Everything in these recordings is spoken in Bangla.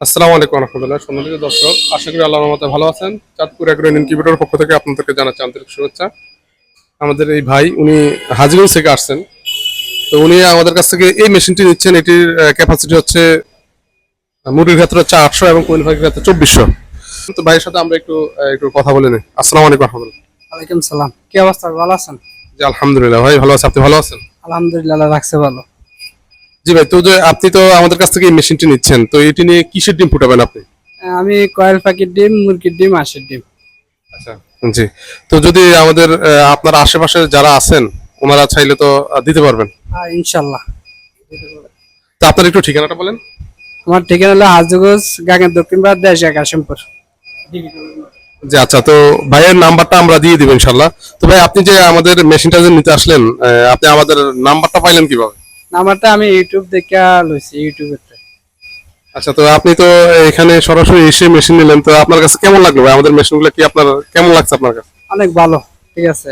আসসালামু আলাইকুম রহমতুল্লাহ। সম্মানিত দর্শক, আশা করি আল্লাহর রহমতে ভালো আছেন। চাঁদপুর এগ্রো ইনকিউবেটরের পক্ষ থেকে আপনাদেরকে জানাচ্ছি আন্তরিক শুভেচ্ছা। আমাদের এই ভাই উনি হাজীগঞ্জ থেকে আসছেন। তো উনি আমাদের কাছ থেকে এই মেশিনটি নিচ্ছেন। এটির ক্যাপাসিটি হচ্ছে মুরগির ক্ষেত্রে হচ্ছে 800 এবং কোয়েল পাখির ক্ষেত্রে 2400। তো ভাইয়ের সাথে আমরা একটু একটু কথা বলে নিই। আসসালামু আলাইকুম রহমতুল্লাহ। ওয়ালাইকুম সালাম। কি অবস্থা, ভালো আছেন? জি আলহামদুলিল্লাহ ভাই ভালো আছে, আপনি ভালো আছেন? আলহামদুলিল্লাহ, আল্লাহ রাখছে ভালো। জি ভাই, তো যে আপনি তো আমাদের কাছ থেকে এই মেশিনটি নিচ্ছেন, তো এটি নিয়ে কিসের ডিম ফুটাবেন আপনি? আমি কয়েল পাখির ডিম, মুরগির ডিম, হাঁসের ডিম। আচ্ছা, জি। তো যদি আমাদের আপনার আশেপাশে যারা আছেন ওনারা চাইলে তো দিতে পারবেন। ইনশাল্লাহ। তো আপনার একটু ঠিকানাটা বলেন। আমার ঠিকানা হলো হাজগঞ্জ, গাঙ্গের দক্ষিণ পাড়, দেশিয়া কাশিমপুর। জি আচ্ছা, তো ভাইয়ের নাম্বারটা আমরা দিয়ে দিব ইনশাল্লাহ। তো ভাই আপনি যে আমাদের মেশিনটা যে নিতে আসলেন, আপনি আমাদের নাম্বারটা পাইলেন কিভাবে? নাম্বারটা আমি ইউটিউব দেখে লইছি, ইউটিউবে। আচ্ছা, তো আপনি তো এখানে সরাসরি এসে মেশিন নিলেন, তো আপনার কাছে কেমন লাগলো ভাই? আমাদের মেশিনগুলো কি আপনার কেমন লাগছে আপনার কাছে? অনেক ভালো, ঠিক আছে।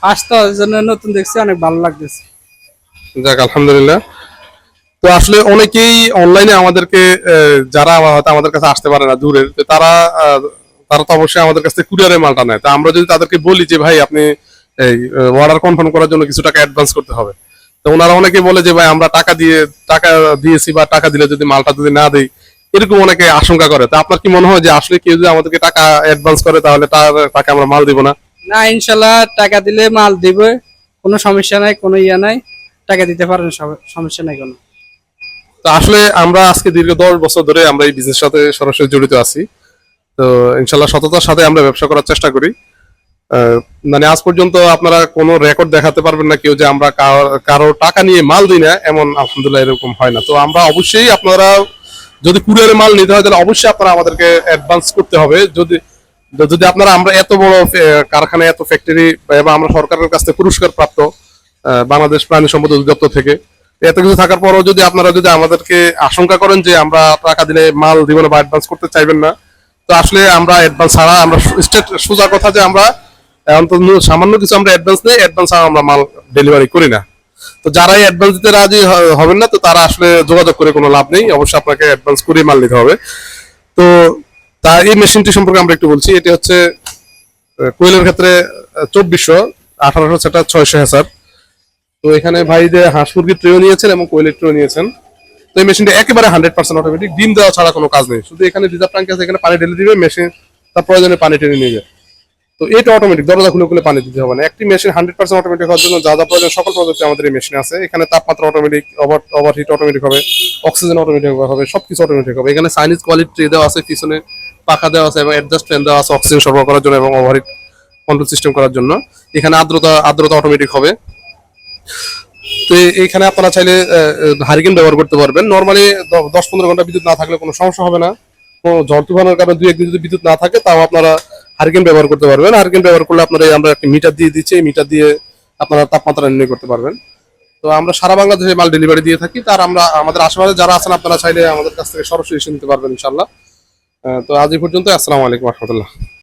ফার্স্ট তো ওই জন্য নতুন দেখছি, অনেক ভালো লাগতেছে। যাক আলহামদুলিল্লাহ। তো আসলে অনেকেই অনলাইনে আমাদেরকে যারা হয়তো আমাদের কাছে আসতে পারে না দূরের, তো তারা তারা তো অবশ্যই আমাদের কাছ থেকে কুরিয়ারের মালটা নেয়। তা আমরা যদি তাদেরকে বলি যে ভাই আপনি এই অর্ডার কনফার্ম করার জন্য কিছু টাকা অ্যাডভান্স করতে হবে, তো ওনারা অনেকে বলে যে ভাই আমরা টাকা দিয়েছি বা টাকা দিলে যদি মালটা যদি না দেই, এরকম অনেকে আশঙ্কা করে। তা আপনার কি মনে হয় যে আসলে কেউ যদি আমাদেরকে টাকা অ্যাডভান্স করে তাহলে তাকে আমরা মাল দিব না? না, ইনশাল্লাহ টাকা দিলে মাল দিবে, কোনো সমস্যা নাই, কোনো ইয়া নাই। টাকা দিতে পারেন, সমস্যা নাই কোনো। তো আসলে আমরা আজকে দীর্ঘ 10 বছর ধরে আমরা এই বিজনেস সাথে সরাসরি জড়িত আছি। তো ইনশাল্লাহ সততার সাথে আমরা ব্যবসা করার চেষ্টা করি। মানে আজ পর্যন্ত আপনারা কোনো রেকর্ড দেখাতে পারবেন না কেউ যে আমরা কারো টাকা নিয়ে মাল দিই না, এমন আলহামদুলিল্লাহ এরকম হয় না। তো আমরা অবশ্যই, আপনারা যদি কুরিয়ারে মাল নিতে হয় তাহলে অবশ্যই আপনারা আমাদেরকে অ্যাডভান্স করতে হবে। যদি যদি আপনারা, আমরা এত বড় কারখানা, এত ফ্যাক্টরি, এবং আমরা সরকারের কাছ থেকে পুরস্কার প্রাপ্ত বাংলাদেশ প্রাণী সম্পদ অধিদপ্তর থেকে, এত কিছু থাকার পরও যদি আপনারা যদি আমাদেরকে আশঙ্কা করেন যে আমরা টাকা দিলে মাল দিব না বা অ্যাডভান্স করতে চাইবেন না, তো আসলে আমরা অ্যাডভান্স ছাড়া, আমরা স্টেট সোজা কথা যে আমরা অন্তত সামান্য কিছু আমরা অ্যাডভান্স নেই, অ্যাডভান্স ছাড়া আমরা মাল ডেলিভারি করি না। তো যারাই অ্যাডভান্স দিতে রাজি হবেন না, তো তারা আসলে যোগাযোগ করে কোনো লাভ নেই। অবশ্যই আপনাকে অ্যাডভান্স করে মাল নিতে হবে। তো এই মেশিনটি সম্পর্কে আমরা একটু বলছি। এটি হচ্ছে কোয়েলের ক্ষেত্রে 2400, 1800 সেটা 600 তো এখানে ভাই যে হাঁস মুরগির ট্রেও নিয়েছেন এবং কোয়েলের ট্রেও নিয়েছেন। তো এই মেশিনটা একেবারে 100% অটোমেটিক, ডিম দেওয়া ছাড়া কোনো কাজ নেই। শুধু এখানে রিজার্ভ ট্যাঙ্ক আছে, এখানে পানি ঢেলে দিবে, মেশিন তার প্রয়োজনে পানি টেনে নিয়ে যায়। তো এটা অটোমেটিক, দরজা খুলে খুলে পানি দিতে হবে না। একটি মেশিন 100% অটোমেটিক হওয়ার জন্য যা যা প্রয়োজন সকল প্রযুক্তি আমাদের এই মেশিনে আছে। এখানে তাপমাত্রা অটোমেটিক, ওভারহিট অটোমেটিক হবে, অক্সিজেন অটোমেটিক হবে, সবকিছু অটোমেটিক হবে। এখানে চাইনিজ কোয়ালিটি ট্রে দেওয়া আছে, পিছনে পাখা দেওয়া আছে এবং অ্যাডজাস্ট ফ্যান দেওয়া আছে অক্সিজেন সরবরাহ করার জন্য এবং ওভারহিট কন্ট্রোল সিস্টেম করার জন্য। এখানে আর্দ্রতা অটোমেটিক হবে। তো এইখানে আপনারা চাইলে হারিকেন ব্যবহার করতে পারবেন। নর্মালি 10-15 ঘন্টা বিদ্যুৎ না থাকলে কোনো সমস্যা হবে না। কোনো ঝড় তুফানের কারণে 2-1 দিন যদি বিদ্যুৎ না থাকে, তাও আপনারা হারিকেন ব্যবহার করতে পারবেন। হারিকেন ব্যবহার করলে আপনারা আমরা একটা মিটার দিয়ে দিচ্ছি, এই মিটার দিয়ে আপনারা তাপমাত্রা নির্ণয় করতে পারবেন। তো আমরা সারা বাংলাদেশে মাল ডেলিভারি দিয়ে থাকি। তার আমরা আমাদের আশেপাশে যারা আছেন আপনারা চাইলে আমাদের কাছ থেকে সরাসরি এসে নিতে পারবেন ইনশাল্লাহ। তো আজ এই পর্যন্ত। আসসালামু আলাইকুম রহমতুল্লাহ।